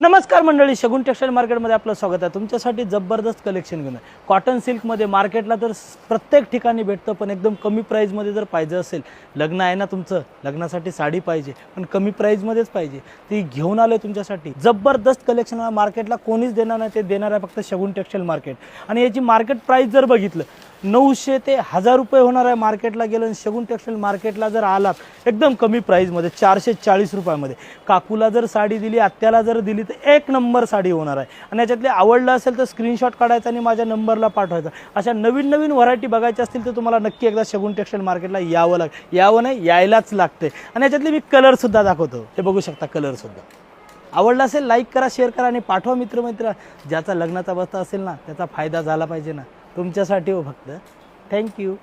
नमस्कार मंडळी, शगुन टेक्सटाईल मार्केटमध्ये आपलं स्वागत आहे। तुमच्यासाठी जबरदस्त कलेक्शन घेऊन आहे। कॉटन सिल्कमध्ये मार्केटला तर प्रत्येक ठिकाणी भेटतं, पण एकदम कमी प्राईजमध्ये जर पाहिजे असेल, लग्न आहे ना तुमचं, लग्नासाठी साडी पाहिजे पण कमी प्राईजमध्येच पाहिजे, ती घेऊन आलोय तुमच्यासाठी। जबरदस्त कलेक्शन आहे, मार्केटला कोणीच देणार नाही, ते देणार आहे फक्त शगुन टेक्सटाईल मार्केट। आणि याची मार्केट प्राईस जर बघितलं 900 ते 1000 रुपये होणार आहे मार्केटला गेलं। शगुन टेक्सटाईल मार्केटला जर आलात एकदम कमी प्राईजमध्ये 440 रुपयामध्ये काकूला जर साडी दिली, आत्याला जर दिली तर एक नंबर साडी होणार आहे। आणि याच्यातले आवडलं असेल तर स्क्रीनशॉट काढायचा आणि माझ्या नंबरला पाठवायचा। अशा नवीन नवीन व्हरायटी बघायची असतील तर तुम्हाला नक्की एकदा शगुन टेक्सटाईल मार्केटला यावं नाही, यायलाच लागते। आणि याच्यातले मी कलर सुद्धा दाखवतो, हे बघू शकता कलर सुद्धा। आवडलं असेल लाईक करा, शेअर करा आणि पाठवा मित्र। ज्याचा लग्नाचा बस्ता असेल ना, त्याचा फायदा झाला पाहिजे ना, तुमच्यासाठी हो फक्त। थँक्यू।